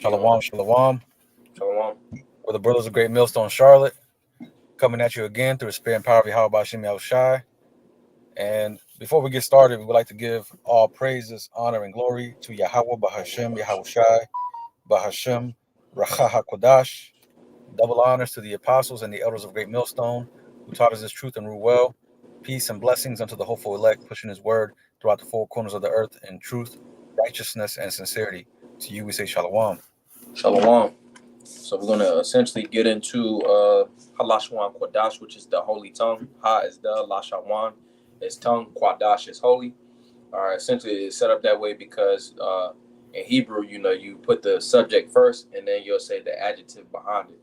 Yo, Shalom, shalom. shalom. We're the brothers of Great Millstone, Charlotte, coming at you again through the spirit and power of Yahweh Bashim Yahushai. And before we get started, we would like to give all praises, honor, and glory to Yahweh Bahashim Yahushai, Bahashim Racha Qadash. Double honors to the apostles and the elders of Great Millstone, who taught us this truth and rule well. Peace and blessings unto the hopeful elect, pushing his word throughout the four corners of the earth in truth, righteousness, and sincerity. To you we say shalom. Shalom. So we're going to essentially get into Lashawn Qadash, which is the holy tongue. Ha is the, Lashawn is tongue, Qadash is holy. All right, essentially it's set up that way because in Hebrew, you put the subject first and then you'll say the adjective behind it.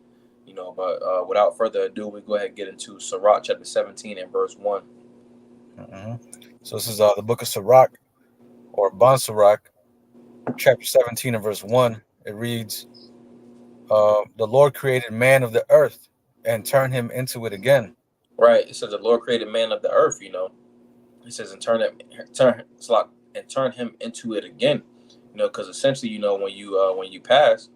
But without further ado, we go ahead and get into Sirach chapter 17 and verse 1. So this is the book of Sirach, or Ban Sirach, chapter 17 and verse 1. It reads, the Lord created man of the earth and turned him into it again. Right. It says the Lord created man of the earth, It says and turn him into it again. Because essentially, when you pass,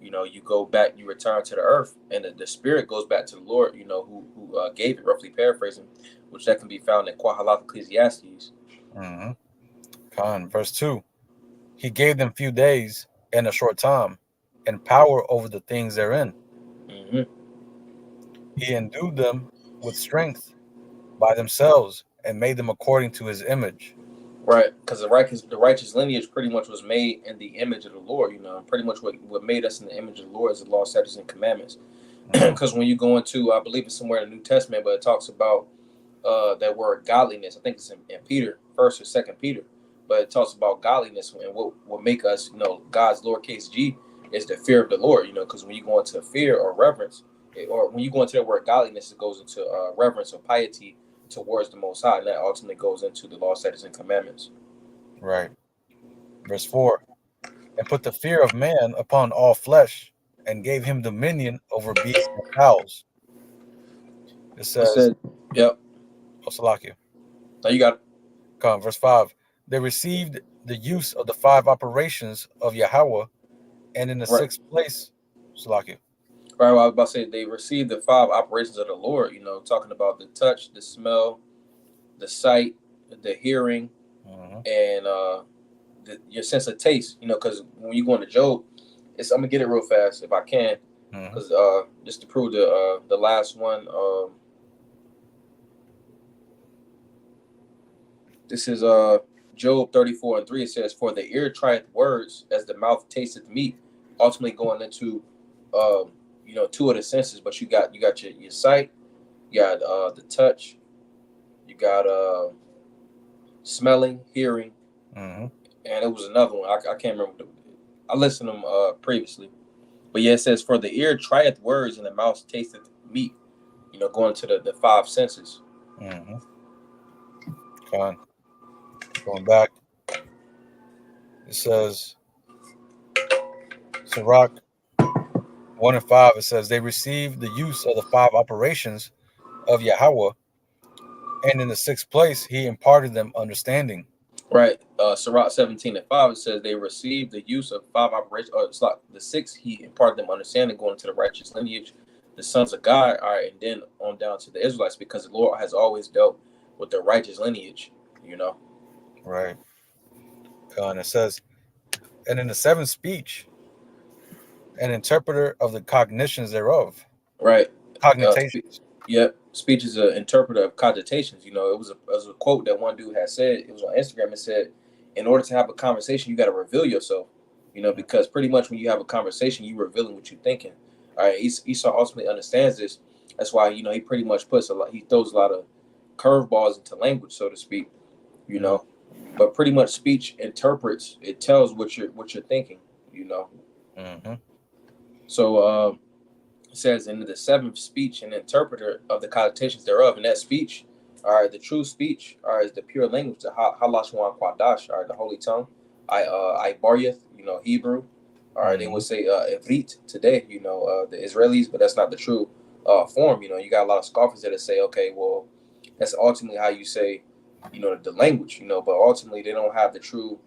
you go back, you return to the earth, and the spirit goes back to the Lord, who gave it, roughly paraphrasing, which that can be found in Quahalat Ecclesiastes. Verse 2. He gave them few days and a short time, and power over the things therein. Mm-hmm. He endued them with strength by themselves and made them according to his image. Right, because the righteous lineage pretty much was made in the image of the Lord. Pretty much what made us in the image of the Lord is the law, statutes, and commandments. Because when you go into, I believe it's somewhere in the New Testament, but it talks about that word godliness. I think it's in Peter, 1st or 2nd Peter, but it talks about godliness and what make us, God's lowercase g is the fear of the Lord. Because when you go into fear or reverence, or when you go into the word godliness, it goes into reverence or piety towards the Most High, and that ultimately goes into the law, statutes, and commandments. Right. Verse 4. And put the fear of man upon all flesh, and gave him dominion over beasts and fowls. It It says, said, "Yep, Salakia. now you got it." Verse 5. They received the use of the five operations of Yahweh, and in the Right, sixth place, Salakia. right. Well, I was about to say they received the 5 operations of the Lord. Talking about the touch, the smell, the sight, the hearing, and your sense of taste. Because when you go into Job, I'm gonna get it real fast if I can, because just to prove the last one. This is Job 34 and 3. It says, "For the ear trieth words as the mouth tasteth meat." Ultimately, going into two of the senses, but you got your sight, you got the touch, you got smelling, hearing, and it was another one. I can't remember. I listened to them previously, but yeah, it says, "For the ear trieth words and the mouth tasteth meat." Going to the 5 senses. Going back, it says, Sirach 1 and 5, it says, they received the use of the five operations of Yahweh, and in the sixth place, he imparted them understanding. Right. Sirach 17 and 5, it says they received the use of 5 operations. Or it's like the 6, he imparted them understanding, going into the righteous lineage, the sons of God. All right. And then on down to the Israelites, because the Lord has always dealt with the righteous lineage, Right. And it says, and in the seventh speech, an interpreter of the cognitions thereof. Right. Cogitations. Yep. Speech is an interpreter of cogitations. It was a quote that one dude had said. It was on Instagram. It said, "In order to have a conversation, you got to reveal yourself." Because pretty much when you have a conversation, you revealing what you're thinking. All right. Esau ultimately understands this. That's why he pretty much puts a lot. He throws a lot of curveballs into language, so to speak. But pretty much speech interprets. It tells what you're thinking. So. It says in the seventh speech, an interpreter of the connotations thereof. And that speech, all right, the true speech, all right, is the pure language, the Halashwan Qadash, all right, the holy tongue. I Baryath, Hebrew. All right, they would say Ivrit today, the Israelis, but that's not the true form. You got a lot of scoffers that say, okay, well, that's ultimately how you say, the language, but ultimately they don't have the true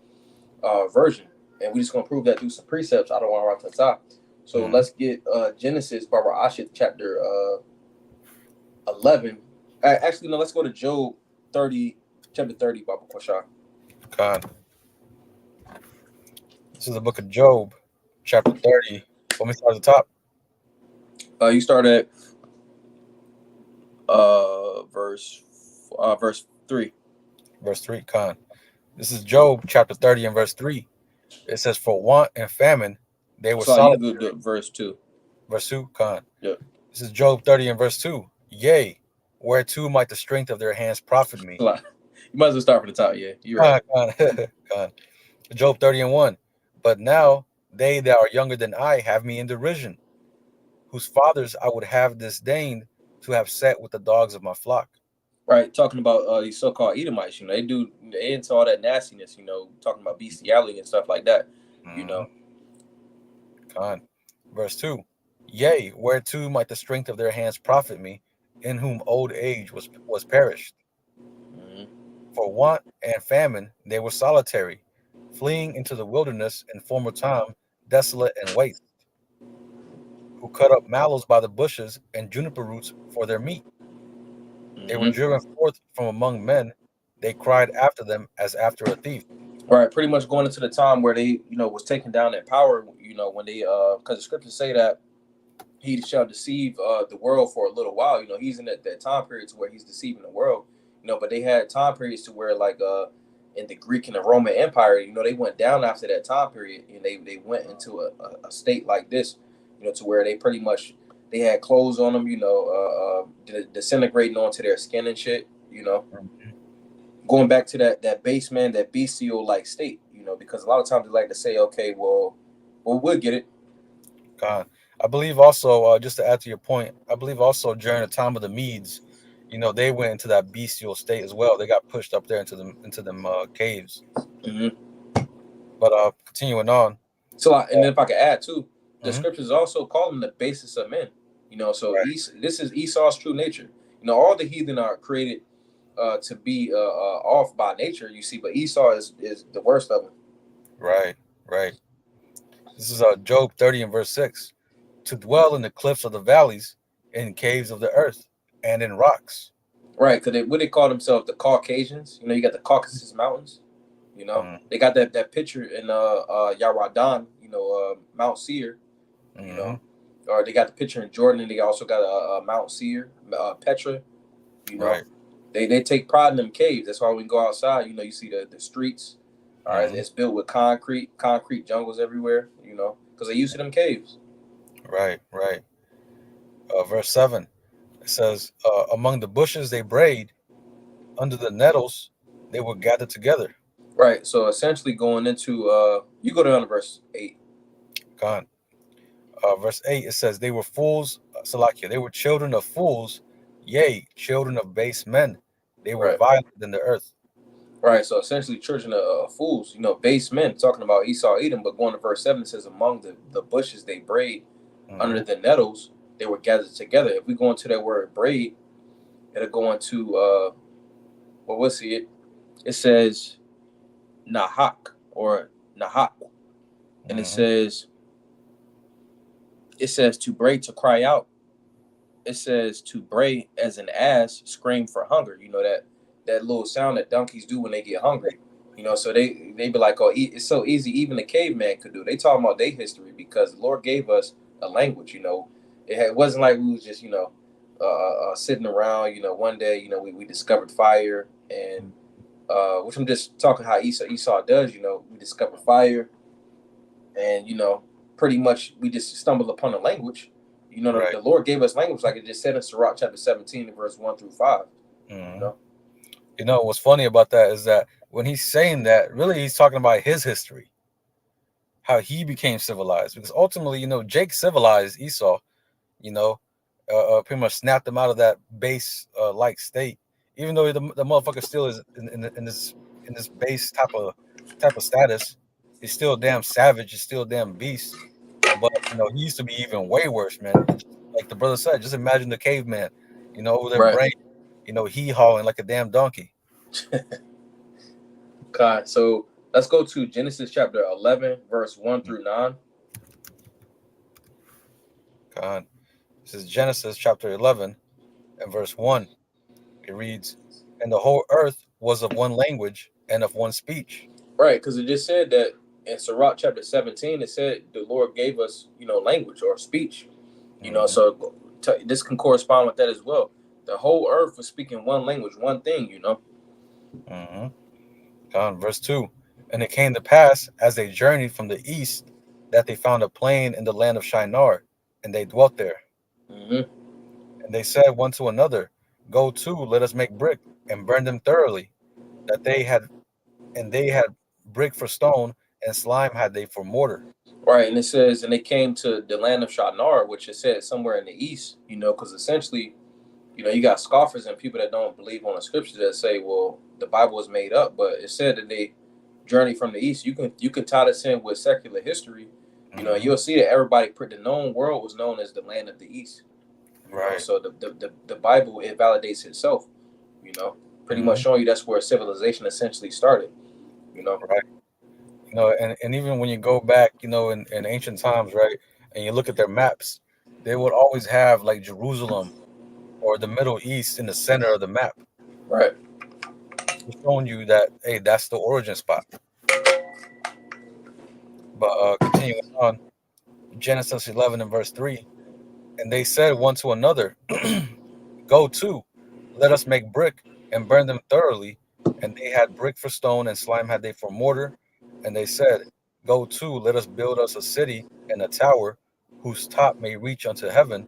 version. and we're just gonna prove that through some precepts. I don't want to write the top. So let's get Genesis, Barbara Ashit, chapter 11. Actually, no, let's go to Job 30, chapter 30, Barbara Kwasha. God. This is the book of Job, chapter 30. Let me start at the top. You start at verse 3. Verse 3, Khan. This is Job, chapter 30 and verse 3. It says, for want and famine, they were So you solid. can go to verse 2. Verse 2, Khan. Yeah. This is Job 30 and verse 2. Yea, whereto might the strength of their hands profit me? You might as well start from the top, yeah. You're right. Khan. Job 30 and 1. But now they that are younger than I have me in derision, whose fathers I would have disdained to have set with the dogs of my flock. Right, talking about these so-called Edomites, they into all that nastiness, talking about bestiality and stuff like that, Khan. Verse 2. Yea, whereto might the strength of their hands profit me, in whom old age was perished. For want and famine they were solitary, fleeing into the wilderness in former time, desolate and waste, who cut up mallows by the bushes and juniper roots for their meat. They were driven forth from among men. They cried after them as after a thief. Right, pretty much going into the time where they, was taking down that power, when they, because the scriptures say that he shall deceive the world for a little while. He's in that time period to where he's deceiving the world. But they had time periods to where, like, in the Greek and the Roman Empire, they went down after that time period, and they went into a state like this, to where they pretty much, they had clothes on them, disintegrating onto their skin and shit, going back to that base, man, that bestial like state, because a lot of times they like to say, okay, well, we'll get it. God, I believe also, just to add to your point, I believe also during the time of the Medes, they went into that bestial state as well. They got pushed up there into them caves. But continuing on. So, and then if I could add too, the scriptures also call them the basis of men. So right. This is Esau's true nature. All the heathen are created to be off by nature, you see, but Esau is the worst of them. Right. This is Job 30 and verse 6. To dwell in the cliffs of the valleys, in caves of the earth, and in rocks. Right, because what they call themselves, the Caucasians. You got the Caucasus Mountains. They got that picture in Yaradan, Mount Seir. Or they got the picture in Jordan, and they also got Mount Seir, Petra. Right. They take pride in them caves. That's why when we go outside, you see the streets. All right, it's built with concrete jungles everywhere. Because they used to them caves. Right. Verse 7, it says, among the bushes they brayed, under the nettles they were gathered together. Right. So essentially going into you go down to verse 8. Gone. Verse 8, it says, they were fools, Salakia, they were children of fools, yea, children of base men. They were violent in the earth. Right. So essentially children of fools, base men, talking about Esau, Edom, but going to verse 7, it says, among the bushes they brayed, under the nettles they were gathered together. If we go into that word braid, it'll go into we'll see it. It says Nahak or Nahak. And it says to bray, to cry out. It says to bray as an ass scream for hunger. That little sound that donkeys do when they get hungry. So they be like, oh, it's so easy, even a caveman could do. They talking about their history because the Lord gave us a language. It wasn't like we was just sitting around. One day we discovered fire, and which I'm just talking how Esau does. We discovered fire, and pretty much we just stumbled upon a language. The Lord gave us language, like it just said in Sirach chapter 17, verse 1 through 5. What's funny about that is that when he's saying that, really he's talking about his history, how he became civilized. Because ultimately, Jake civilized Esau, pretty much snapped him out of that base like state. Even though the motherfucker still is in this base type of status, he's still damn savage, he's still damn beast. But he used to be even way worse, man. Like the brother said, just imagine the caveman, over their brain, he hauling like a damn donkey. God, so Let's go to Genesis chapter 11, verse 1 through 9. God. This is Genesis chapter 11 and verse 1. It reads, "And the whole earth was of one language and of one speech." Right, because it just said that in Sirach chapter 17, it said the Lord gave us, language or speech. So this can correspond with that as well. The whole earth was speaking one language, one thing. Mm-hmm. God. Verse 2. "And it came to pass, as they journeyed from the east, that they found a plain in the land of Shinar, and they dwelt there. Mm-hmm. And they said one to another, Go to, let us make brick, and burn them thoroughly. That they had brick for stone, and slime had they for mortar." Right, and it says, and they came to the land of Shinar, which it said somewhere in the east, because essentially, you got scoffers and people that don't believe on the scriptures that say, well, the Bible was made up, but it said that they journey from the east. You can tie this in with secular history. Mhm. You'll see that the known world was known as the land of the east. Right. So the Bible, it validates itself. Pretty much Mhm. showing you that's where civilization essentially started. Right. And even when you go back, in ancient times, right, and you look at their maps, they would always have like Jerusalem or the Middle East in the center of the map, Right. showing you that, hey, that's the origin spot. But continuing on, Genesis 11 and verse 3, "And they said one to another, Go to, let us make brick, and burn them thoroughly. And they had brick for stone, and slime had they for mortar. And they said, Go to, let us build us a city and a tower, whose top may reach unto heaven,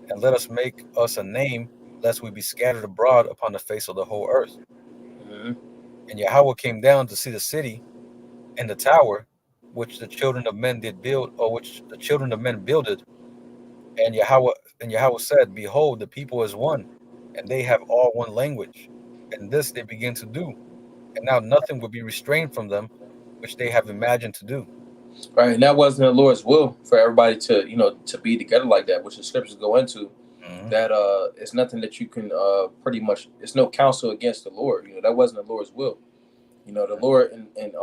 and let us make us a name, lest we be scattered abroad upon the face of the whole earth. Mm-hmm. And Yahweh came down to see the city and the tower, which the children of men did build, or which the children of men builded. And Yahweh said, Behold, the people is one, and they have all one language. And this they begin to do. And now nothing will be restrained from them, which they have imagined to do." Right, and that wasn't the Lord's will for everybody to be together like that, which the scriptures go into. Mhm. That it's nothing that you can pretty much. It's no counsel against the Lord. That wasn't the Lord's will. The Lord and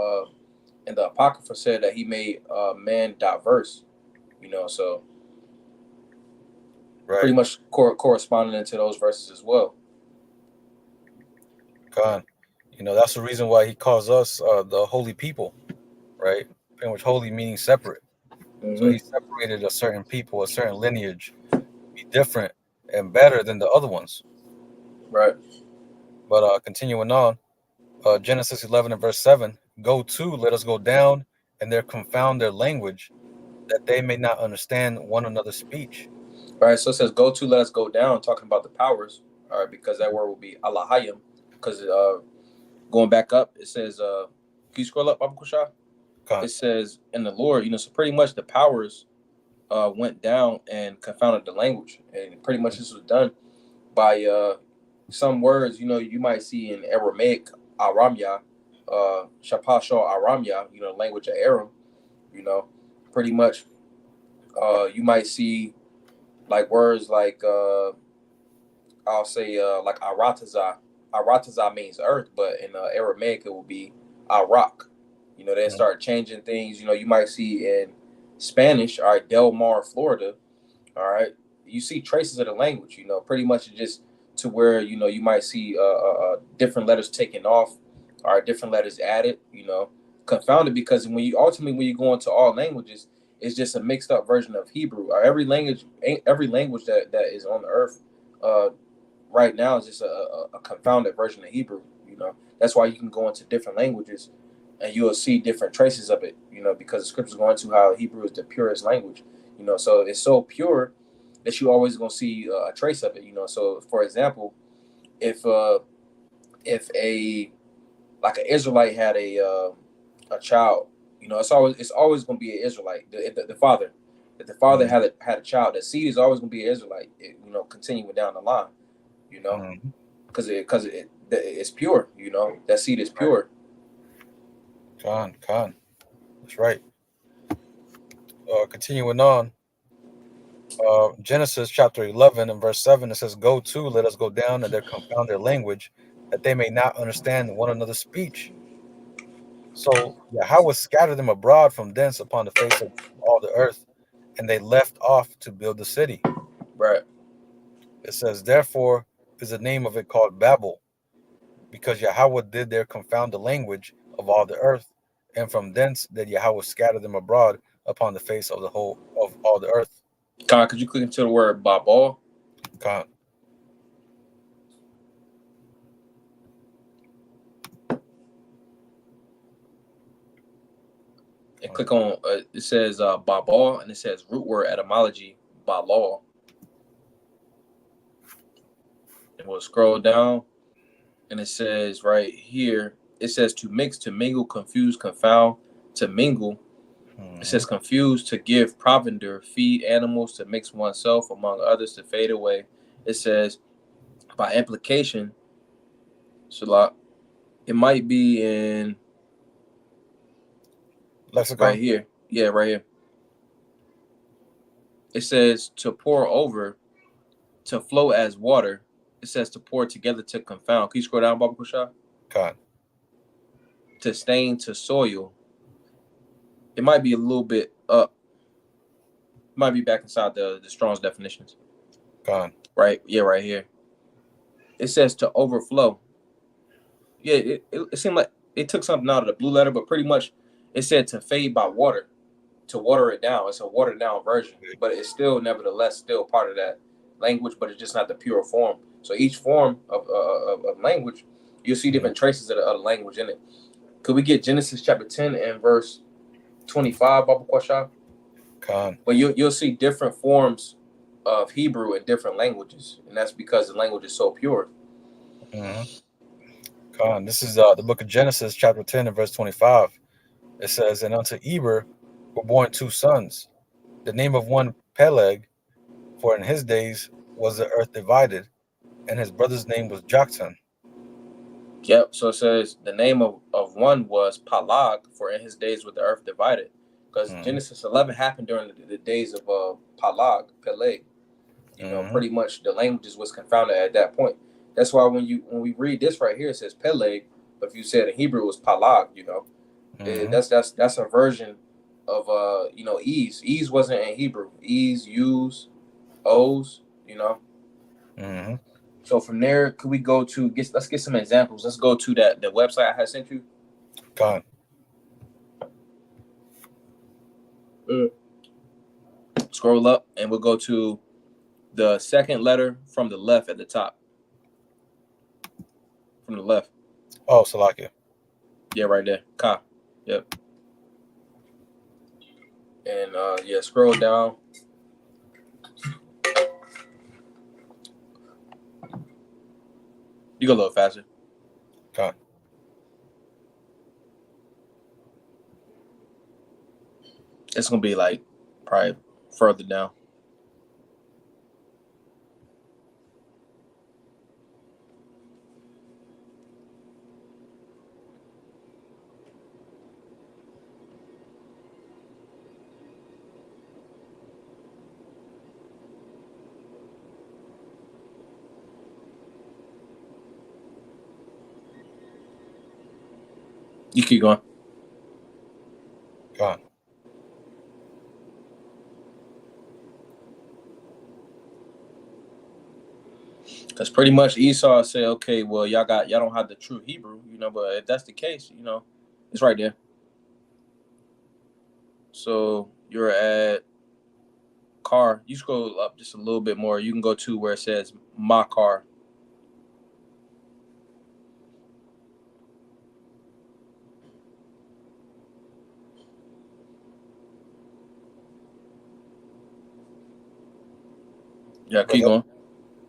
the Apocrypha said that He made man diverse. So Right. pretty much corresponding into those verses as well. Khan. That's the reason why he calls us the holy people, right? Pretty much holy meaning separate. So he Mm-hmm. separated a certain people, a certain lineage, be different and better than the other ones. Right. But continuing on, Genesis 11 and verse 7, "Go to, let us go down, and there confound their language, that they may not understand one another's speech." Right. So it says, "Go to, let us go down," talking about the powers. All right, because that word will be Alahayim. Because going back up, it says, can you scroll up, Abu Kushah? Khan. It says, "In the Lord," so pretty much the powers went down and confounded the language, and pretty much this was done by some words. You might see in Aramaic, Aramya, Shapasha Aramya. Language of Aram. You know, pretty much. You might see like words like I'll say like Arataza. Arataza means earth, but in Aramaic it will be Arak. They Mhm. start changing things. You might see in Spanish, all right, Del Mar, Florida, all right, you see traces of the language. Pretty much just to where you might see different letters taken off, or different letters added. Confounded because when you go into all languages, it's just a mixed up version of Hebrew. Or every language that is on the earth uh, right now is just a confounded version of Hebrew. That's why you can go into different languages and you'll see different traces of it. Because the scriptures go into how Hebrew is the purest language. So it's so pure that you always gonna see a trace of it. So for example, if a like an Israelite had a child, it's always gonna be an Israelite. The father, if the father Mhm. had a child, the seed is always gonna be an Israelite. Continuing down the line. You know, Mhm. it's pure. That seed is Right. pure. Khan. That's right. Continuing on, Genesis chapter 11 and verse 7, it says, Go to, let us go down, and there confound their language, that they may not understand one another's speech. So Yahweh scattered them abroad from thence upon the face of all the earth, and they left off to build the city. Right. It says, therefore is the name of it called Babel, because Yahweh did there confound the language of all the earth, and from thence did Yahweh scatter them abroad upon the face of the whole of all the earth. Khan, could you click into the word Babal? Con. And click on it says Babal, and it says root word etymology Balal. And we'll scroll down, and it says right here, it says to mix, to mingle, confuse, confound, to mingle. It says confuse, to give provender, feed animals, to mix oneself among others, to fade away. It says by implication, Shalak, it might be in Lexicon. right here. Yeah, right here. It says to pour over, to flow as water. It says to pour together, to confound. Can you scroll down, Baba Kusha? Con. To stain, to soil. It might be a little bit up. It might be back inside the Strong's definitions. Con. Right? Yeah, right here. It says to overflow. Yeah, it seemed like it took something out of the blue letter, but pretty much it said to fade by water, to water it down. It's a watered down version, but it's still nevertheless still part of that language, but it's just not the pure form. So each form of language, you'll see different traces of the language in it. Could we get Genesis chapter 10 and verse 25, Baba Kwasha? Con. But you'll see different forms of Hebrew in different languages, and that's because the language is so pure. Con. This is the book of Genesis, chapter 10 and verse 25. It says, and unto Eber were born 2 sons. The name of one Peleg, for in his days was the earth divided, and his brother's name was Joktan. Yep. So it says the name of one was Palag, for in his days was the earth divided. Because Genesis 11 happened during the days of Palag, Peleg. You know, pretty much the languages was confounded at that point. That's why when we read this right here, it says Peleg, but if you said in Hebrew it was Palag, you know. That's a version of ease. Ease wasn't in Hebrew. Ease, use, O's, you know. So from there, could we go to let's get some examples. Let's go to the website I had sent you. Go on. Scroll up and we'll go to the second letter from the left at the top. From the left. Oh, Salakia. Yeah, right there. Ka. Yep. And scroll down. You go a little faster. Okay. It's gonna be like probably further down. You keep going. Go on. Because pretty much Esau said, okay, well, y'all don't have the true Hebrew, you know, but if that's the case, you know, it's right there. So you're at car. You scroll up just a little bit more. You can go to where it says my car. Yeah, keep going.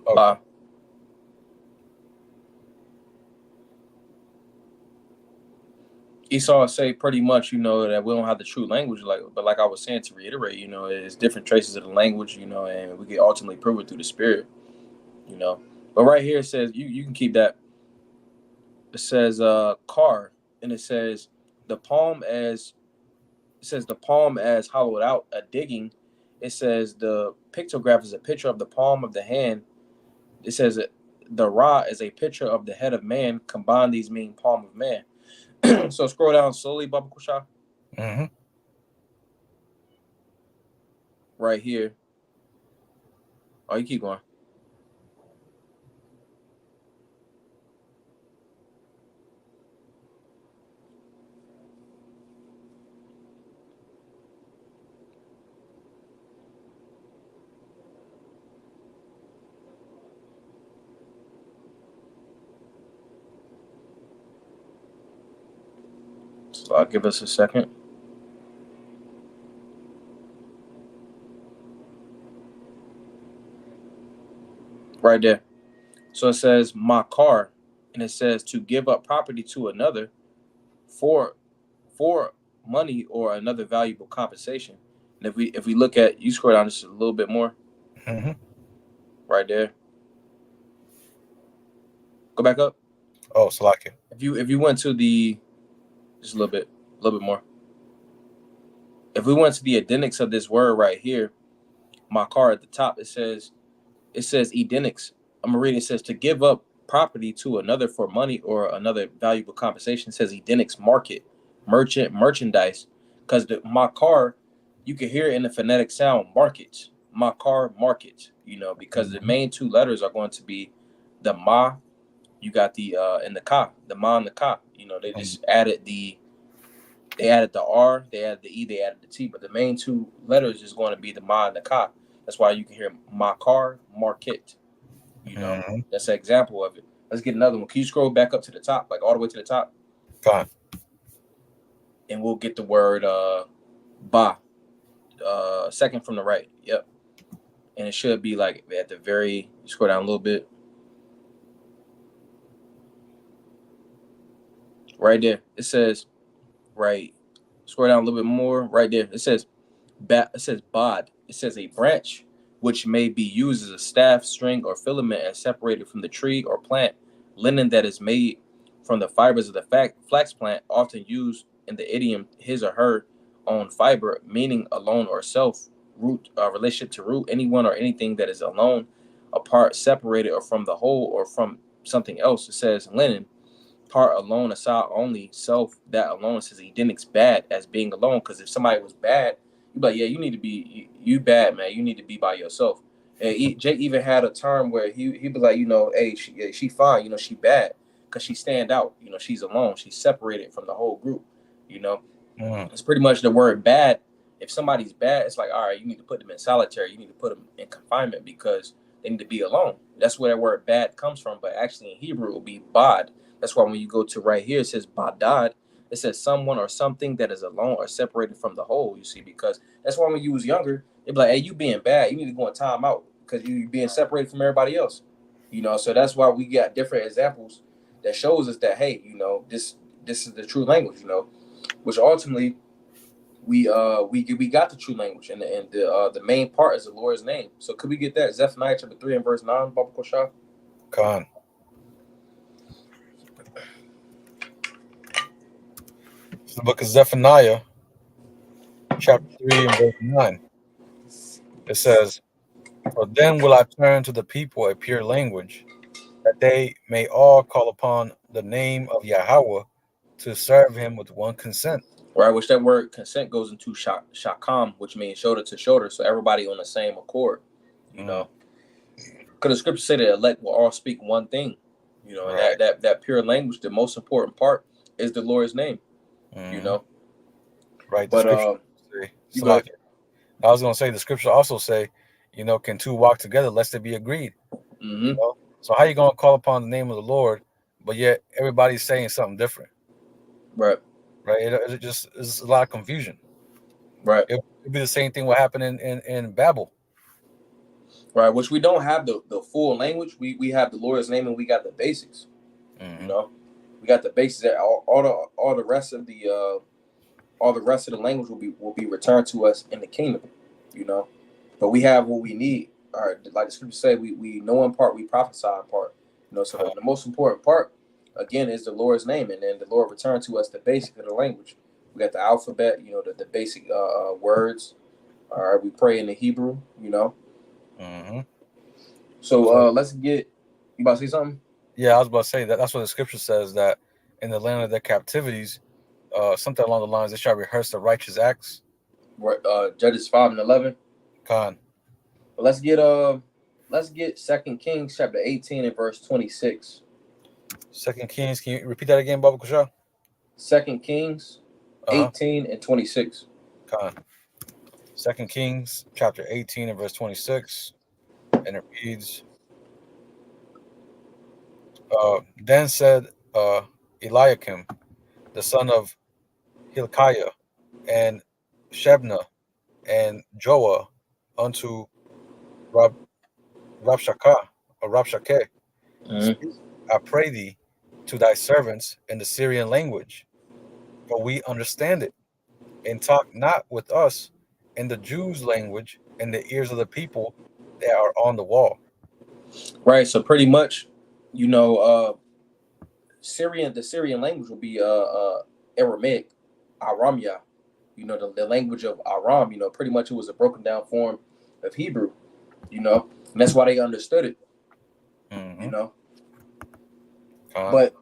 Okay. Esau say pretty much, you know, that we don't have the true language, but like I was saying, to reiterate, you know, it's different traces of the language, you know, and we can ultimately prove it through the spirit, you know. But right here it says you can keep that. It says car, and it says the palm as hollowed out, a digging. It says the pictograph is a picture of the palm of the hand. It says the ra is a picture of the head of man. Combine these mean palm of man. So scroll down slowly, Baba Kusha. Mm-hmm. Right here. Oh, you keep going. So I'll give us a second. Right there. So it says makar, and it says to give up property to another for money or another valuable compensation. And if we look at, you scroll down just a little bit more, Mm-hmm. right there. Go back up. Oh, Salakia. If you went to the just a little bit more. If we went to the addendix of this word right here, makar at the top, it says edenics. I'm gonna read it. It says to give up property to another for money or another valuable compensation. It says edenics, market, merchandise. Because the makar, you can hear it in the phonetic sound, markets, makar, market. Because the main two letters are going to be the ma. You got the and the ka, the ma and the ka. They just added the R, they added the E, they added the T, but the main two letters is going to be the ma and the ka. That's why you can hear makar, market. That's an example of it. Let's get another one. Can you scroll back up to the top, like all the way to the top? Fine. And we'll get the word ba, second from the right. Yep. And it should be like at the very, scroll down a little bit. Right there. It says, right, scroll down a little bit more. Right there. It says, bod. It says a branch which may be used as a staff, string, or filament and separated from the tree or plant. Linen that is made from the fibers of the flax plant, often used in the idiom his or her own fiber, meaning alone or self, root, relationship to root, anyone or anything that is alone, apart, separated, or from the whole or from something else. It says linen, part alone, aside only, self, that alone. It says edenics, bad, as being alone. Because if somebody was bad, you'd be like, yeah, you need to be, you bad, man. You need to be by yourself. And Jake even had a term where he'd be like, hey, she fine, she bad because she stand out. She's alone. She's separated from the whole group. It's pretty much the word bad. If somebody's bad, it's like, all right, you need to put them in solitary. You need to put them in confinement because they need to be alone. That's where that word bad comes from. But actually in Hebrew, it will be bod. That's why when you go to right here, it says badad. It says someone or something that is alone or separated from the whole, you see, because that's why when you was younger, they'd be like, hey, you being bad, you need to go in time out because you being separated from everybody else. So that's why we got different examples that shows us that, hey, this is the true language, which ultimately we got the true language, and the main part is the Lord's name. So could we get that? Zephaniah chapter 3 and verse 9, Baba Koshah? Khan. It's the book of Zephaniah, chapter 3 and verse 9. It says, for then will I turn to the people a pure language, that they may all call upon the name of Yahweh to serve him with one consent. Right, which that word consent goes into shakam, which means shoulder to shoulder, so everybody on the same accord. Because the scriptures say that elect will all speak one thing. Right. And that pure language, the most important part is the Lord's name. Right. The But scripture say, I was going to say the scripture also say, can two walk together lest they be agreed? So how you going to call upon the name of the Lord, but yet everybody's saying something different? Right. It just is a lot of confusion. Right. It'd be the same thing what happened in Babel. Right, which we don't have the full language. We have the Lord's name and we got the basics. We got the basics. That all the rest of the language will be returned to us in the kingdom. But we have what we need. All right, like the scripture say, we know in part, we prophesy in part. So the most important part again is the Lord's name, and then the Lord returned to us the basic of the language. We got the alphabet, the basic words. All right, we pray in the Hebrew. So let's get. You about to say something? Yeah, I was about to say that's what the scripture says, that in the land of their captivities, something along the lines, they shall rehearse the righteous acts. Judges 5 and 11. Khan. But let's get 2 Kings chapter 18 and verse 26. 2 Kings, can you repeat that again, Baba Kusha? 2 Kings 18 and 26. Khan. 2 Kings chapter 18 and verse 26, and it reads, then said Eliakim, the son of Hilkiah, and Shebna, and Joah unto Rabshakeh, Speak, I pray thee, to thy servants in the Syrian language, for we understand it, and talk not with us in the Jews' language in the ears of the people that are on the wall. Right. So pretty much, you know, the Syrian language will be Aramaic, Aramya. You know, the language of Aram. You know, pretty much it was a broken down form of Hebrew. You know, and that's why they understood it. Mm-hmm. You know, But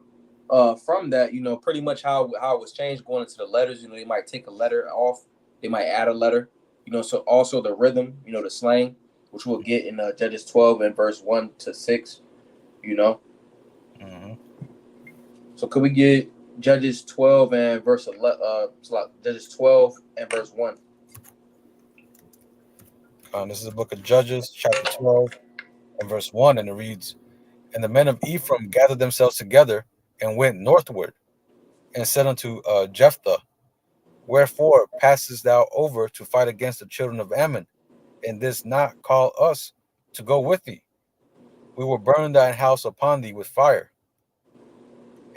from that, you know, pretty much how it was changed going into the letters. You know, they might take a letter off, they might add a letter. You know, so also the rhythm. You know, the slang, which we'll get in Judges 12 and verse 1-6. You know. Mm-hmm. So could we get Judges 12 and verse 11? Judges 12 and verse 1. This is the book of Judges, chapter 12 and verse 1, and it reads, and the men of Ephraim gathered themselves together and went northward, and said unto Jephthah, wherefore passest thou over to fight against the children of Ammon, and didst not call us to go with thee? We will burn thine house upon thee with fire.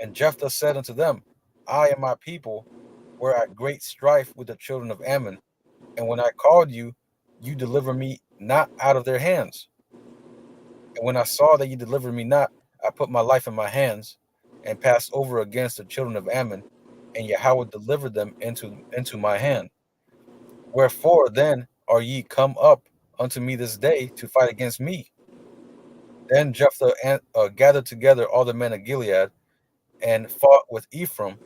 And Jephthah said unto them, I and my people were at great strife with the children of Ammon, and when I called you, you delivered me not out of their hands. And when I saw that you delivered me not, I put my life in my hands, and passed over against the children of Ammon, and Yahweh delivered them into my hand. Wherefore then are ye come up unto me this day to fight against me? Then Jephthah gathered together all the men of Gilead, and fought with Ephraim,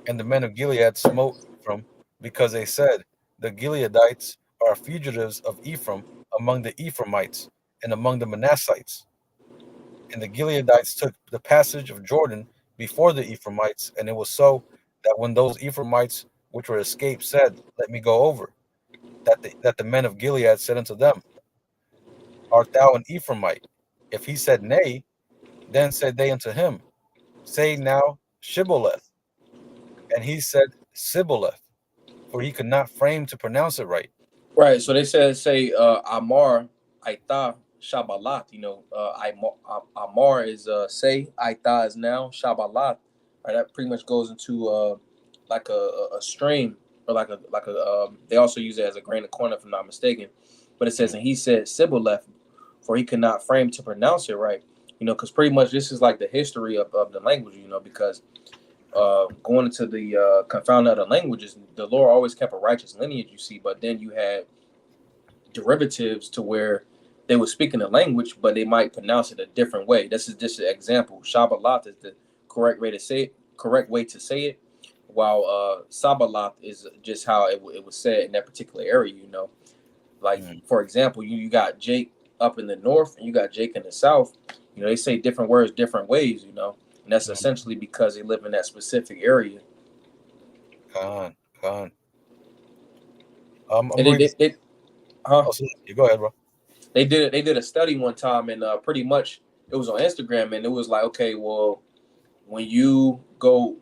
and the men of Gilead smote Ephraim, because they said, the Gileadites are fugitives of Ephraim among the Ephraimites and among the Manassites. And the Gileadites took the passage of Jordan before the Ephraimites, and it was so that when those Ephraimites which were escaped said, let me go over, that the men of Gilead said unto them, art thou an Ephraimite? If he said nay, then said they unto him, say now Shibboleth. And he said Sibboleth, for he could not frame to pronounce it right. Right. So they say Amar Aita Shabalat. You know, Amar is say, Aita is now, Shabalat. Right. That pretty much goes into like a stream, or like a they also use it as a grain of corn if I'm not mistaken. But it says, and he said Sibboleth, for he could not frame to pronounce it right. You know, because pretty much this is like the history of the language. You know, because going into the confound of the languages, the Lord always kept a righteous lineage, you see, but then you had derivatives to where they were speaking the language, but they might pronounce it a different way. This is just an example. Shabbalat is the correct way to say it, while Sabalat is just how it was said in that particular area, you know. Like, for example, you got Jake up in the north and you got Jake in the south. You know, they say different words different ways, you know. And that's essentially because they live in that specific area. Con. And they You go ahead, bro. They did a study one time, and pretty much it was on Instagram, and it was like, okay, well, when you go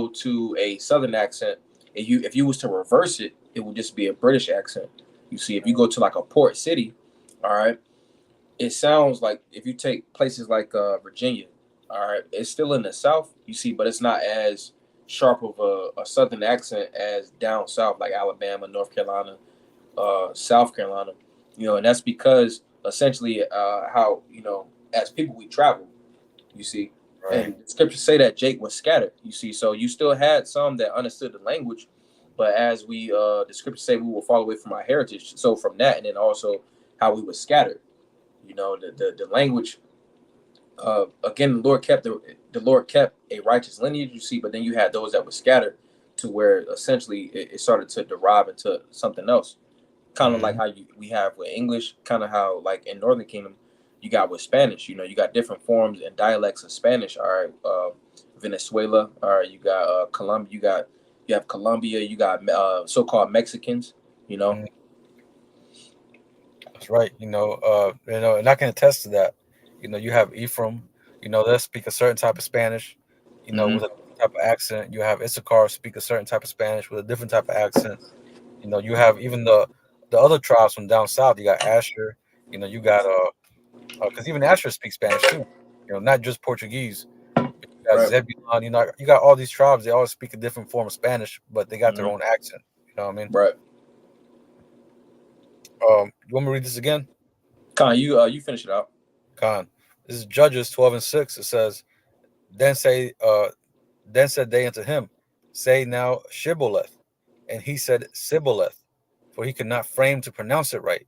to a Southern accent, if you was to reverse it, it would just be a British accent. You see, if you go to like a port city, all right, it sounds like, if you take places like Virginia, all right, it's still in the South, you see, but it's not as sharp of a Southern accent as down south, like Alabama, North Carolina, South Carolina, you know, and that's because essentially how, you know, as people we travel, you see, Right. and scriptures say that Jake was scattered, you see, so you still had some that understood the language, but as we the scriptures say, we will fall away from our heritage. So from that, and then also how we were scattered, you know, the language again, the Lord kept a righteous lineage, you see, but then you had those that were scattered to where essentially it started to derive into something else. Kind of like Mhm. how we have with English, kind of how like in Northern Kingdom you got with Spanish. You got different forms and dialects of Spanish. All right, Venezuela. All right, you got Colombia. You have Colombia. You got so-called Mexicans. You know. Mhm. That's right. And I can attest to that. You have Ephraim. They speak a certain type of Spanish. Hmm. With a different type of accent. You have Issachar speak a certain type of Spanish with a different type of accent. You have even the other tribes from down south. You got Asher. You got because even Asher speaks Spanish too. Not just Portuguese. You got Right. Zebulon. You got all these tribes. They all speak a different form of Spanish, but they got their Hmm. own accent. You know what I mean? Right. You want me to read this again? Con, you finish it out. Khan. This is Judges 12:6. It says, Then say then said they unto him, Say now Shibboleth. And he said Sibboleth, for he could not frame to pronounce it right.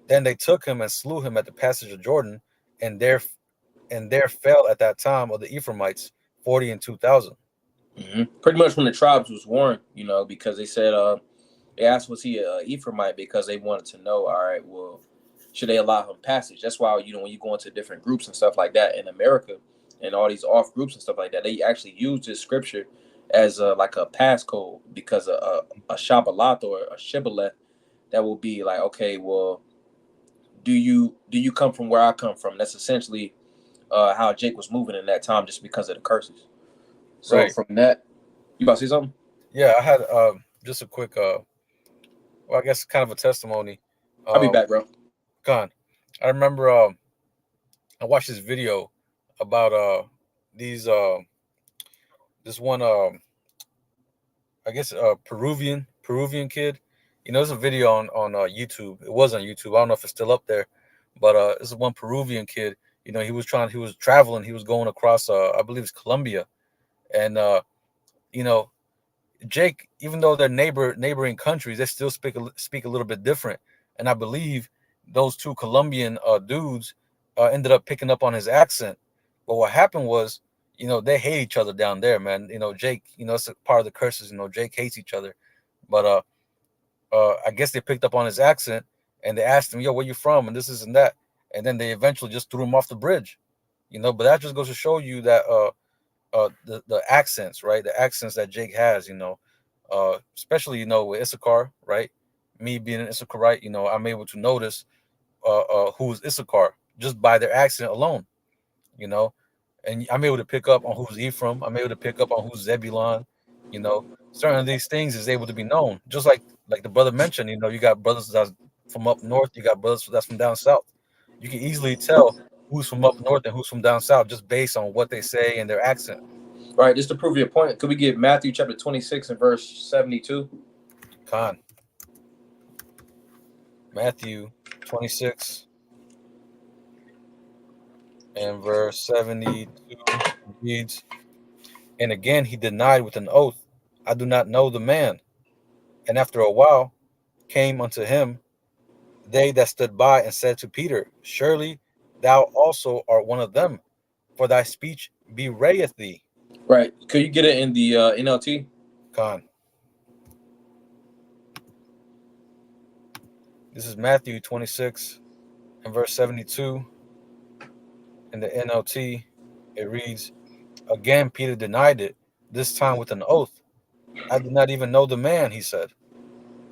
Then they took him and slew him at the passage of Jordan, and there fell at that time of the Ephraimites 40 and 2,000. Pretty much when the tribes was warned, because they said they asked was he a Ephraimite because they wanted to know. All right, well, should they allow him passage? That's why when you go into different groups and stuff like that in America and all these off groups and stuff like that, they actually use this scripture as like a passcode because a Shabbalat or a Shibboleth that will be like, okay, well, do you come from where I come from? That's essentially how Jake was moving in that time, just because of the curses. So Right. from that, you about to say something? Yeah, I had just a quick well, I guess kind of a testimony. I'll be Um back, bro. Khan. I remember I watched this video about these this one I guess Peruvian kid. There's a video on YouTube. It was on YouTube. I don't know if it's still up there, but this is one Peruvian kid. He was traveling. He was going across I believe it's Colombia, and you know Jake, even though they're neighboring countries, they still speak a little bit different. And I believe those two Colombian dudes ended up picking up on his accent. But what happened was, they hate each other down there, man. Jake, it's a part of the curses. Jake hates each other. But I guess they picked up on his accent and they asked him, "Yo, where you from?" And this is and that. And then they eventually just threw him off the bridge. But that just goes to show you that the accents, right? The accents that Jake has, especially with Issachar, right? Me being an Issacharite, I'm able to notice who's Issachar just by their accent alone, you know, and I'm able to pick up on who's Ephraim. I'm able to pick up on who's Zebulon. Certain of these things is able to be known. Just like the brother mentioned, you got brothers that's from up north, you got brothers that's from down south. You can easily tell who's from up north and who's from down south just based on what they say and their accent. Right, just to prove your point, could we get Matthew chapter 26 and verse 72? Khan. Matthew 26 and verse 72 reads, And again he denied with an oath, I do not know the man. And after a while came unto him they that stood by and said to Peter, Surely thou also art one of them, for thy speech bewrayeth thee. Right, could you get it in the NLT? Khan. This is Matthew 26 and verse 72 in the NLT. It reads, Again Peter denied it, this time with an oath. I did not even know the man, he said.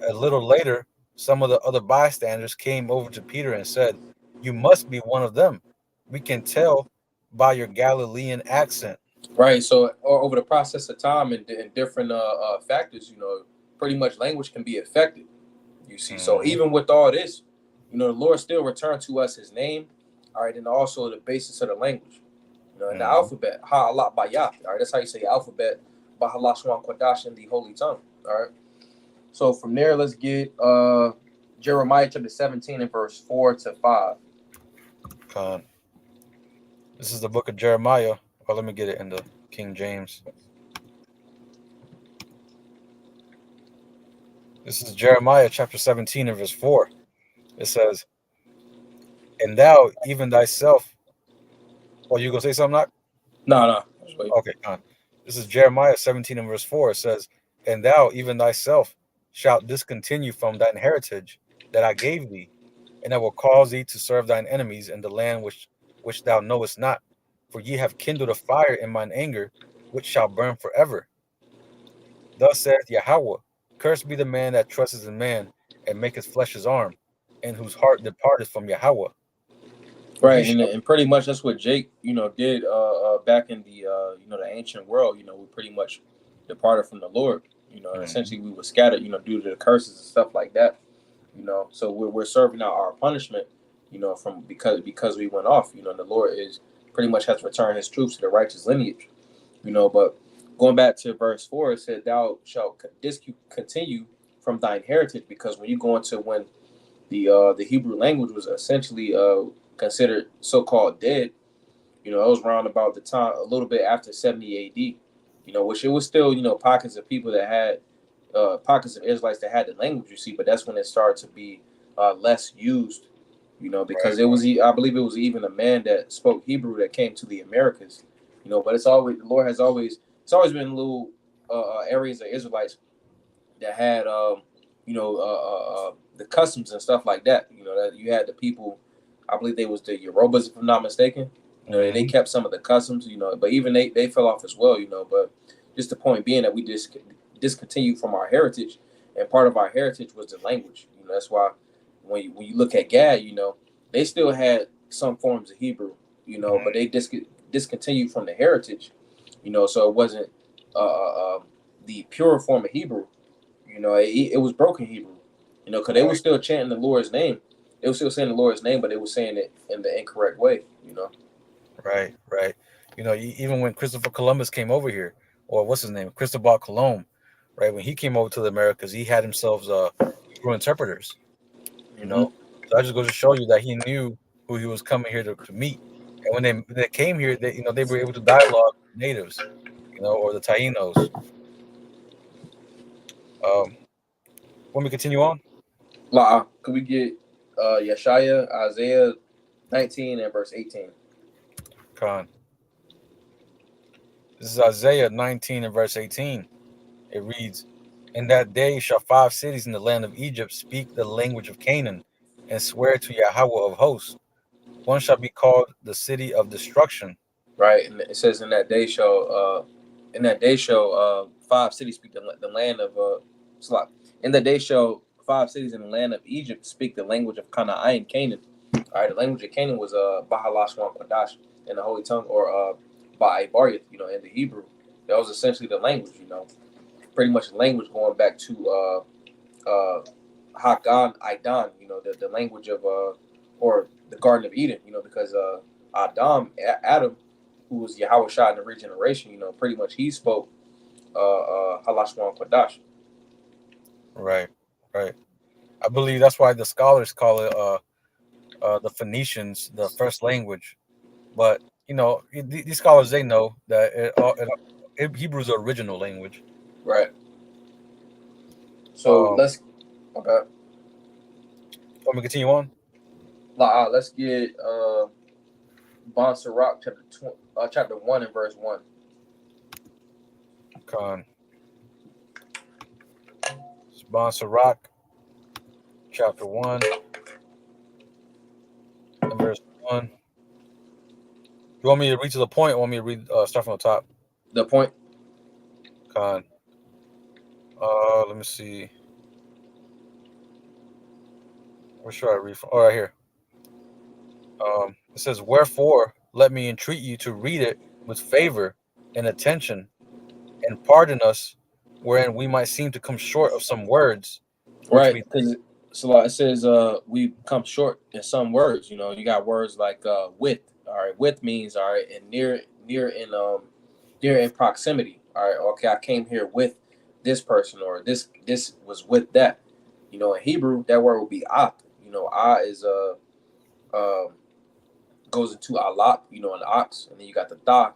A little later, some of the other bystanders came over to Peter and said, You must be one of them. We can tell by your Galilean accent. Right, so over the process of time and different factors, pretty much language can be affected. You see, so Mhm. even with all this, the Lord still returned to us His name, all right, and also the basis of the language, in the Mhm. alphabet, Ha Allah Bayah, all right, that's how you say alphabet, Bah Lashawn Qadash in the holy tongue, all right. So from there, let's get Jeremiah chapter 17 and verse 4 to 5. Con. This is the book of Jeremiah. Well, let me get it in the King James. This is Jeremiah chapter 17 and verse 4. It says, And thou, even thyself, Oh, you gonna say something? Not No. Just wait. okay. This is Jeremiah 17 and verse 4. It says, "And thou, even thyself, shalt discontinue from thine heritage that I gave thee, and I will cause thee to serve thine enemies in the land which thou knowest not. For ye have kindled a fire in mine anger, which shall burn forever. Thus saith Yahweh, Cursed be the man that trusteth in man, and maketh flesh his arm, and whose heart departeth from Yahweh. For he Right, shall." and pretty much that's what Jake, did back in the the ancient world. We pretty much departed from the Lord. And Mhm. essentially we were scattered. Due to the curses and stuff like that. So we're serving out our punishment. From because we went off. The Lord is pretty much has returned His troops to the righteous lineage. But going back to verse 4, it said, "Thou shalt discontinue from thine heritage," because when you go into when the Hebrew language was essentially considered so-called dead. It was around about the time a little bit after 70 A.D. Which it was still pockets of people that had pockets of Israelites that had the language, you see, but that's when it started to be less used. Right, Because it was I believe it was even a man that spoke Hebrew that came to the Americas. But it's always the Lord has always it's always been little areas of Israelites that had the customs and stuff like that. That you had the people, I believe they was the Yorubas, if I'm not mistaken. They hmm kept some of the customs, but even they fell off as well. But just the point being that we just discontinued from our heritage, and part of our heritage was the language. That's why when you look at Gad, they still had some forms of Hebrew, but they discontinued from the heritage, so it wasn't the pure form of Hebrew. It was broken Hebrew. Because they were right, still chanting the Lord's name. They were still saying the Lord's name, but they were saying it in the incorrect way. right. Even when Christopher Columbus came over here, or what's his name, Cristobal Colon, right? When he came over to the Americas, he had himself Hebrew interpreters. You Hmm. know, so that just goes to show you that he knew who he was coming here to meet. And when they came here, they were able to dialogue with natives, or the Tainos. Um, when we continue on, Could we get Yeshaya, Isaiah 19 and verse 18? Khan. This is Isaiah 19 and verse 18. It reads, "In that day shall 5 cities in the land of Egypt speak the language of Canaan, and swear to Yahweh of hosts. One shall be called the city of destruction." Right, and it says, in that day shall 5 cities speak the land of Slop. In that day shall 5 cities in the land of Egypt speak the language of Canaan. All right, the language of Canaan was Lashawn, Qadash in the Holy Tongue, or Ba'abarith, in the Hebrew. That was essentially the language, pretty much the language going back to Hagan Idan, the language of or the Garden of Eden, because Adam, who was Yahweh Shah in the regeneration, pretty much he spoke Halashwan Kodash. Right, right. I believe that's why the scholars call it the Phoenicians the first language. But these scholars, they know that Hebrew is the original language. Right. So Um, let's okay. Let me continue on. Let's get Bon Sirach chapter 1 and verse 1. Con Bon Sirach, chapter 1 and verse 1. You want me to read to the point, or want me to read start from the top? The point. Con. Let me see. Where should I read from? Oh, right here. It says, "Wherefore let me entreat you to read it with favor and attention, and pardon us, wherein we might seem to come short of some words, which Right, we." because it says we come short in some words. You got words like with. All right, with means all right, and near in proximity. All right, okay, I came here with this person, or this was with that. In Hebrew, that word would be ak. Ah is um goes into alak. An ox, and then you got the da.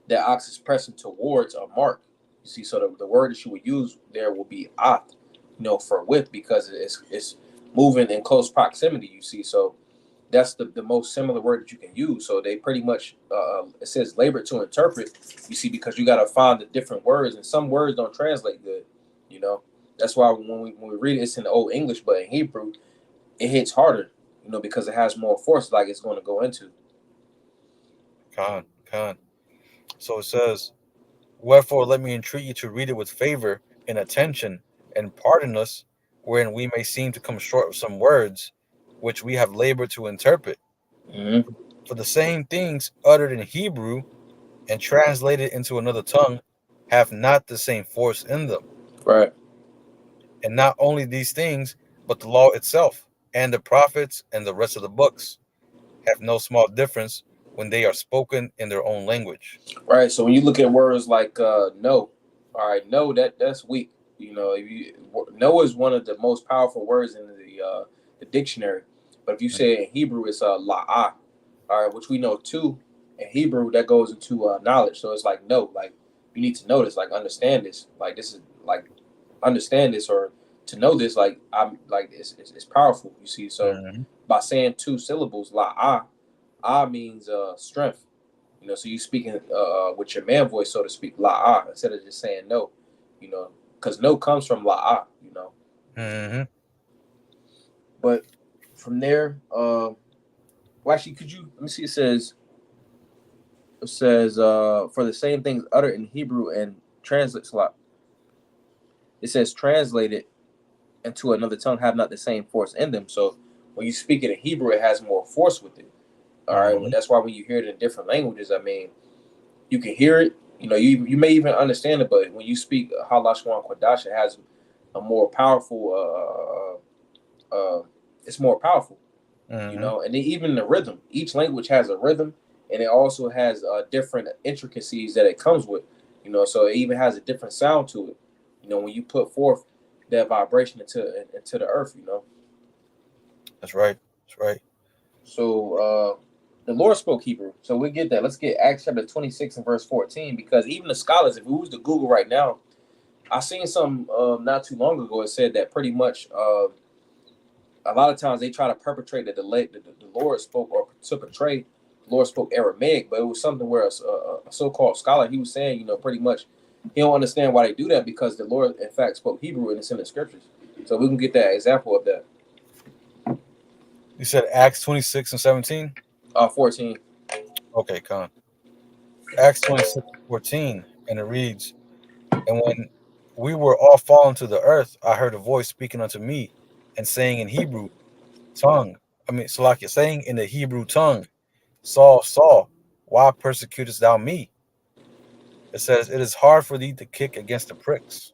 That ox is pressing towards a mark. You see, so the word that you would use there will be at, for with, because it's moving in close proximity. You see, so that's the most similar word that you can use. So they pretty much it says labor to interpret. You see, because you got to find the different words, and some words don't translate good. You know, that's why when we read it, it's in the Old English, but in Hebrew, it hits harder. You know, because it has more force, like it's going to go into. Con. So it says, wherefore let me entreat you to read it with favor and attention, and pardon us, wherein we may seem to come short of some words, which we have labored to interpret. Mm-hmm. For the same things uttered in Hebrew and translated into another tongue have not the same force in them. Right. And not only these things, but the law itself, and the prophets, and the rest of the books have no small difference when they are spoken in their own language. Right. So when you look at words like no, all right, no, that's weak. You know, if you no is one of the most powerful words in the dictionary. But if you say it in Hebrew, it's la'ah, all right, which we know too. In Hebrew, that goes into knowledge. So it's like no, like you need to know this, like understand this, like this is like understand this or to know this, like I'm like it's powerful. You see, so Mhm. by saying two syllables, la'ah, ah means strength. You know, so you speaking with your man voice, so to speak, la'ah, instead of just saying no. You know, because no comes from la'ah. You know, Mhm. but from there, well, actually, could you let me see? It says for the same things uttered in Hebrew and translates a lot. It says translated into another tongue have not the same force in them. So when you speak it in Hebrew, it has more force with it. All right, well, Mhm. that's why when you hear it in different languages, I mean, you can hear it. You know, you may even understand it, but when you speak Lashawn Qadash, it has a more powerful. It's more powerful. You Mhm. know, and then even the rhythm. Each language has a rhythm, and it also has different intricacies that it comes with. You know, so it even has a different sound to it. You know, when you put forth that vibration into the earth. You know, That's right. That's right. so the Lord spoke Hebrew. So we get that. Let's get Acts chapter 26 and verse 14, because even the scholars, if we was to Google right now, I seen some not too long ago. It said that pretty much a lot of times they try to perpetrate that the Lord spoke or to portray the Lord spoke Aramaic, but it was something where a so-called scholar, he was saying, you know, pretty much he don't understand why they do that, because the Lord in fact spoke Hebrew and it's in the scriptures. So we can get that example of that. You said Acts 26 and 17? 14. Okay, con. Acts 26:14, and it reads, and when we were all fallen to the earth, I heard a voice speaking unto me and saying in Hebrew tongue, Salakia, saying in the Hebrew tongue, Saul, Saul, why persecutest thou me? It says, it is hard for thee to kick against the pricks.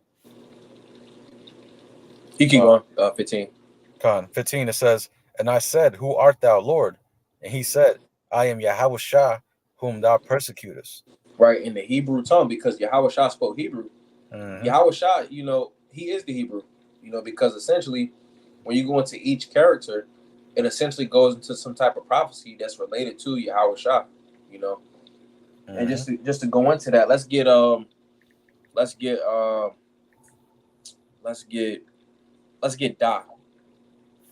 You keep Uh, going. 15. Con 15, it says, and I said, who art thou, Lord? And he said, I am Yahweh Shah, whom thou persecutest. Right, in the Hebrew tongue, because Yahweh Shah spoke Hebrew. Mm-hmm. Yahweh Shah, you know, he is the Hebrew, you know, because essentially when you go into each character, it essentially goes into some type of prophecy that's related to Yahweh Shah, you know. And Mm-hmm. just to go into that, let's get let's get let's get Da.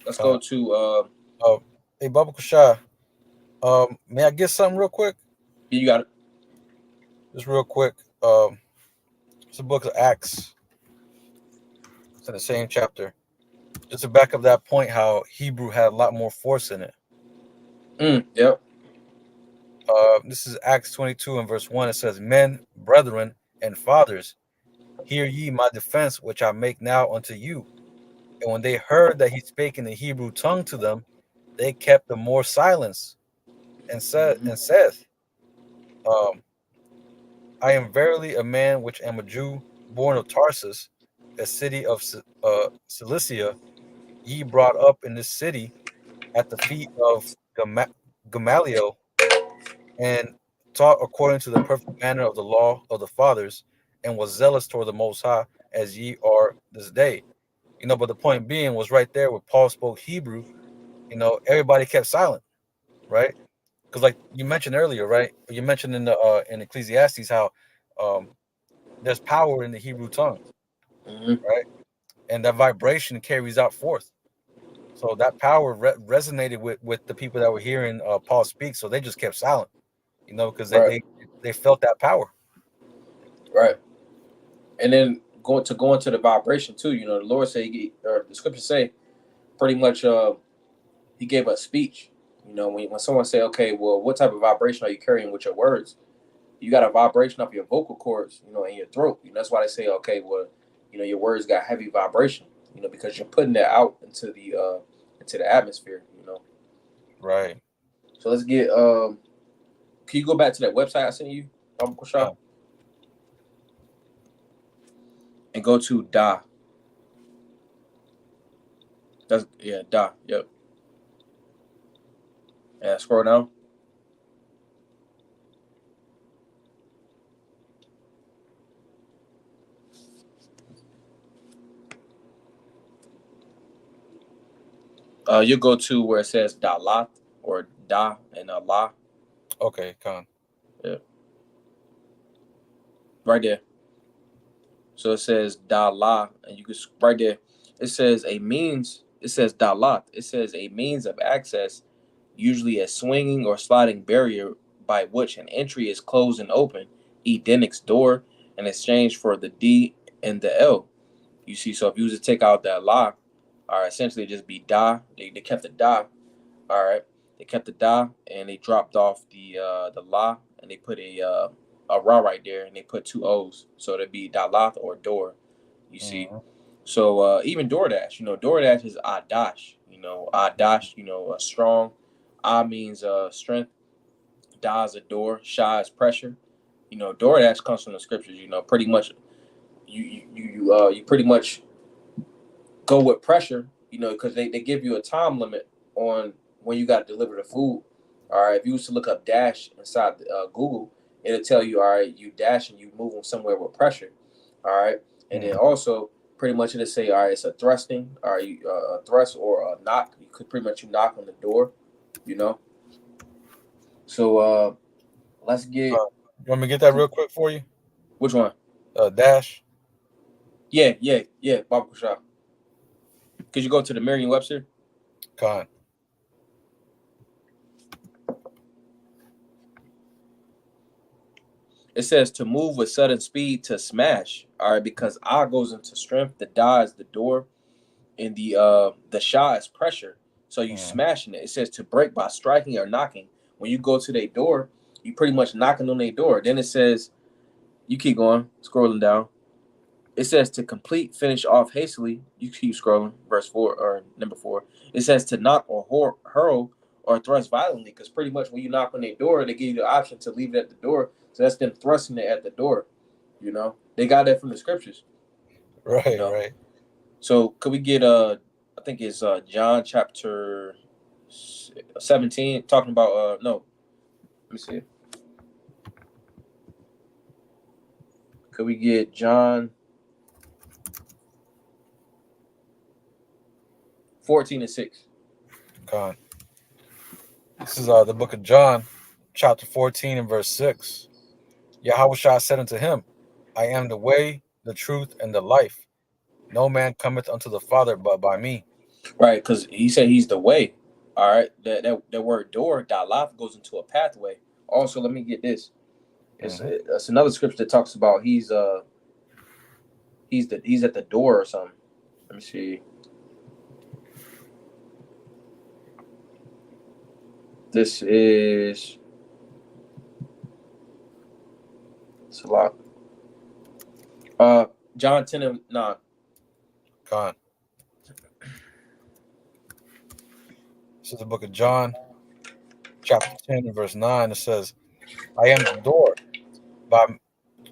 Let's Con. go to Uh, hey, Baba Kushah, may I get something real quick? you got it. Just real quick. It's the book of Acts. It's in the same chapter. Just to back up that point, how Hebrew had a lot more force in it. Yep. This is Acts 22 and verse 1. It says, men, brethren, and fathers, hear ye my defense, which I make now unto you. And when they heard that he spake in the Hebrew tongue to them, they kept the more silence and saith, um, I am verily a man which am a Jew, born of Tarsus, a city of Cilicia. Ye brought up in this city at the feet of Gamaliel, and taught according to the perfect manner of the law of the fathers, and was zealous toward the Most High, as ye are this day. But the point being was right there where Paul spoke Hebrew. Everybody kept silent, right? Because like you mentioned earlier, right? You mentioned in Ecclesiastes how um, there's power in the Hebrew tongue, Mm-hmm. right? And that vibration carries out forth. So that power resonated with the people that were hearing Paul speak. So they just kept silent, because Right. they felt that power. Right. And then go into the vibration too. The Lord say, or the scriptures say, pretty much, He gave us speech. When someone say, okay, well, what type of vibration are you carrying with your words? You got a vibration of your vocal cords, in your throat. That's why they say, okay, well, your words got heavy vibration, because you're putting that out into the atmosphere. Right. So let's get. Can you go back to that website I sent you, Qadash, and go to Da? That's Da. Yep. And scroll down. You go to where it says Dalat or Da and Allah. Okay, Khan. Yeah. Right there. So it says Dalah, and you can right there. It says a means. It says Dalat. It says a means of access, usually a swinging or sliding barrier by which an entry is closed and open. Edenics door in exchange for the D and the L. You see, so if you was to take out that la, all right, essentially just be da. They kept the da. All right, they kept the da and they dropped off the la and they put a ra right there and they put two O's, so it'd be dalath or door. You see, so even DoorDash, DoorDash is Adash. Adash, strong. A means strength. Da is a door. Sha is pressure. DoorDash comes from the scriptures. Pretty much you pretty much go with pressure. Because they give you a time limit on when you got to deliver the food. All right, if you was to look up dash inside Google, it'll tell you, all right, you dash and you moving somewhere with pressure. All right, and then also pretty much it'll say, all right, it's a thrusting, or a thrust or a knock. You could pretty much knock on the door. So let's get. You want me to get that real quick for you? Which one? Dash. Yeah, Bob Kushah. Could you go to the Merriam-Webster? Khan. It says to move with sudden speed, to smash. All right, because A goes into strength, the da is the door, and the sha is pressure. So you smashing it. It says to break by striking or knocking. When you go to their door, you pretty much knocking on their door. Then it says, you keep going, scrolling down. It says to complete, finish off hastily. You keep scrolling, verse 4 or number 4. It says to knock or hurl or thrust violently, because pretty much when you knock on their door, they give you the option to leave it at the door. So that's them thrusting it at the door. They got that from the scriptures. Right, right. So could we get I think it's John chapter 17 talking about no. Let me see. Could we get John 14:6? Khan. This is the book of John, chapter 14 and verse 6. Yahweh said unto him, I am the way, the truth, and the life. No man cometh unto the Father but by me. Right, because he said he's the way. All right, that word door, dalaf, goes into a pathway. Also, let me get this. It's another scripture that talks about he's at the door or something. Let me see. This is it's a lot. John 10 and 9. Khan. This is the book of John, chapter 10 and verse 9. It says, I am the door.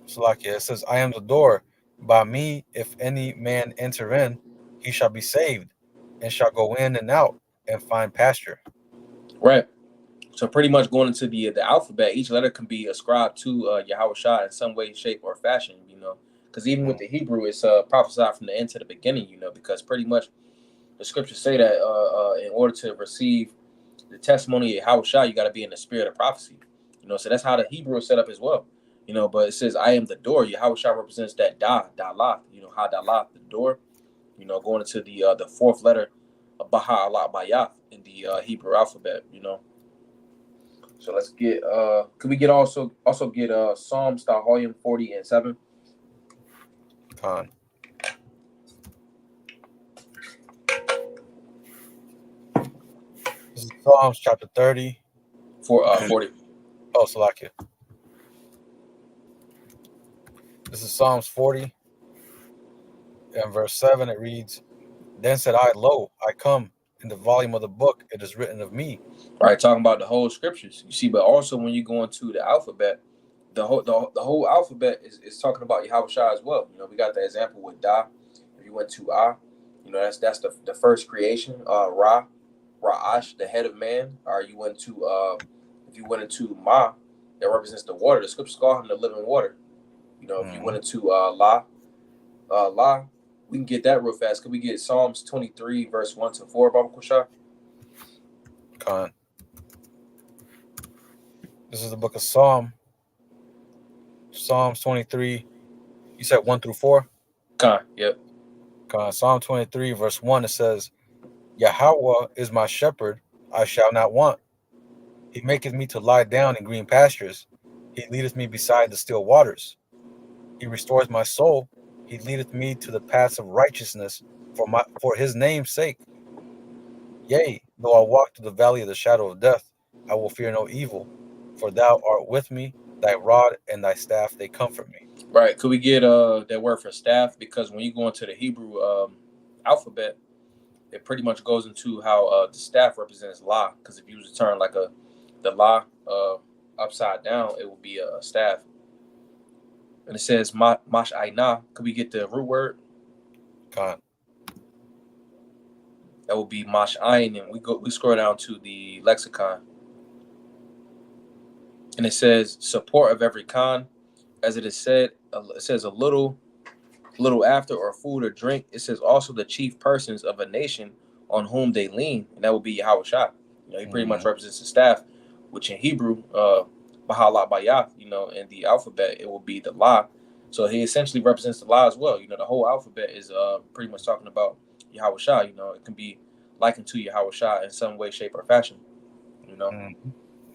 It says, I am the door. By me, if any man enter in, he shall be saved, and shall go in and out and find pasture. Right. So pretty much going into the alphabet, each letter can be ascribed to Yahweh Shai in some way, shape, or fashion. Because even with the Hebrew, it's prophesied from the end to the beginning. Because pretty much the scriptures say that in order to receive the testimony of Yahweh Shai, you got to be in the spirit of prophecy. So that's how the Hebrew is set up as well. But it says, I am the door. Yahweh Shai represents that Dalath, Ha Dalath, the door. Going into the fourth letter Baha'u'llah Bayath in the Hebrew alphabet. So let's get. Could we get also get Psalms volume 40 and 7? Con. This is Psalms chapter 30. For 40. Oh, Salakia. This is Psalms 40 and verse 7. It reads, "Then said I, Lo, I come. In the volume of the book, it is written of me." Right, talking about the whole scriptures. You see, but also when you go into the alphabet, the whole alphabet is talking about Yahweh Shai as well. We got the example with Da. If you went to that's the first creation. Ra'ash, the head of man. Or you went to if you went into Ma, that represents the water. The scriptures call him the living water. If you went into La, we can get that real fast. Could we get Psalms 23 verse 1-4, Baba Kushah? Con. This is the book of Psalms 23. You said 1-4? Con, yep. Con. Psalm 23 verse 1, it says, "Yahweh is my shepherd, I shall not want. He maketh me to lie down in green pastures. He leadeth me beside the still waters. He restores my soul. He leadeth me to the paths of righteousness for his name's sake. Yea, though I walk through the valley of the shadow of death, I will fear no evil, for thou art with me, thy rod and thy staff, they comfort me." Right. Could we get that word for staff? Because when you go into the Hebrew alphabet, it pretty much goes into how the staff represents La. Because if you was to turn like the La upside down, it would be a staff. And it says mash aina. Could we get the root word? Con. That would be mash ain, and we scroll down to the lexicon, and it says support of every kind, as it is said. It says a little after, or food or drink. It says also the chief persons of a nation on whom they lean, and that would be Yahweh Shai. He pretty much represents the staff, which in Hebrew, Baha'u'llah Bayath, in the alphabet, it will be the La. So he essentially represents the La as well. The whole alphabet is pretty much talking about Yahweh Shai. It can be likened to Yahweh Shai in some way, shape, or fashion.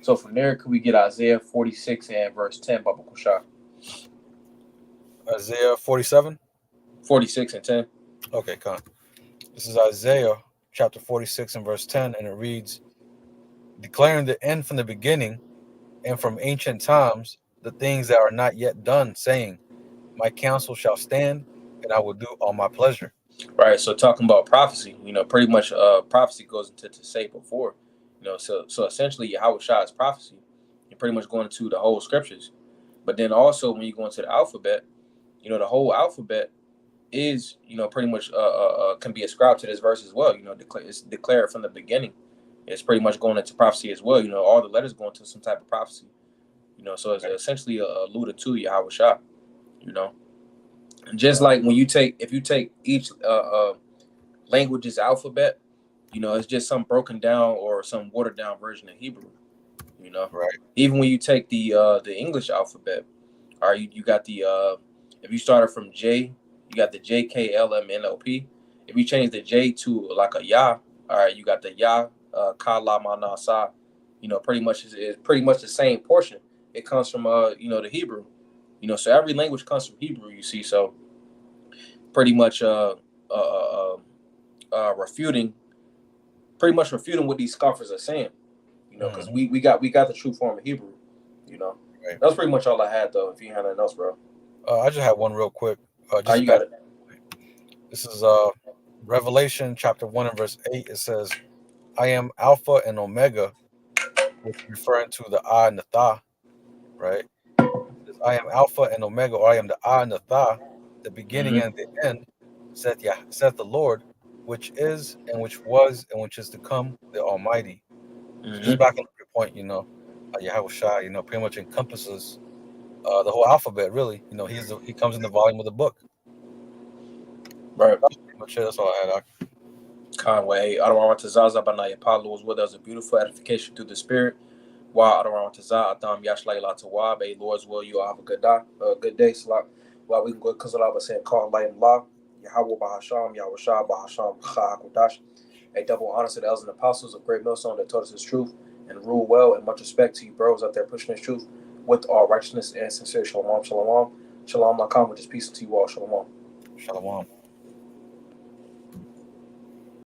So from there, could we get Isaiah 46 and verse 10, Baba Kushah? Isaiah 47? 46 and 10. Okay, con. This is Isaiah chapter 46 and verse 10, and it reads, "Declaring the end from the beginning, and from ancient times, the things that are not yet done, saying, My counsel shall stand, and I will do all my pleasure." Right. So talking about prophecy, pretty much prophecy goes into to say before, so essentially Yahweh Shai is prophecy. You're pretty much going into the whole scriptures. But then also when you go into the alphabet, the whole alphabet is, pretty much can be ascribed to this verse as well. It's declared from the beginning. It's pretty much going into prophecy as well. All the letters go into some type of prophecy. So it's essentially alluded to Yahweh Shai. And just like when if you take each language's alphabet, it's just some broken down or some watered down version of Hebrew. Right. Even when you take the English alphabet, or you got the if you started from J, you got the J K L M N O P. If you change the J to like a Ya, all right, you got the Ya Ka La Ma Na Sa. Pretty much is pretty much the same portion. It comes from the Hebrew. So every language comes from Hebrew. You see, so pretty much refuting what these scoffers are saying. Because we got the true form of Hebrew. Right. That's pretty much all I had, though. If you had nothing else, bro. I just have one real quick. You got it. This is Revelation chapter 1 and verse 8. It says, "I am Alpha and Omega," which is referring to the I and the Tha, right? It says, "I am Alpha and Omega," or "I am the I and the Tha, the beginning and the end, saith the Lord, which is and which was and which is to come, the Almighty." So just back on your point, Yahweh Shai, pretty much encompasses the whole alphabet, really. He comes in the volume of the book. Right. That's pretty much it. That's all I had. Conway, Adawan Tazaza Banaya Palo was with us, a beautiful edification through the spirit. While Adawan Tazah Adam Yashlay La Tawab, Lord's will, you all have a good day. Slot. While we can go Kazalaba saying call light and law. Yahweh Bahasham, Yahweh Shah Bahasham Qadash. A double honor to the elders and apostles of Great Millstone that taught us his truth and rule well, and much respect to you bros out there pushing his truth with all righteousness and sincerity. Shalom, shalom. Shalom, lakam, which is peace to you all. Shalom. Shalom.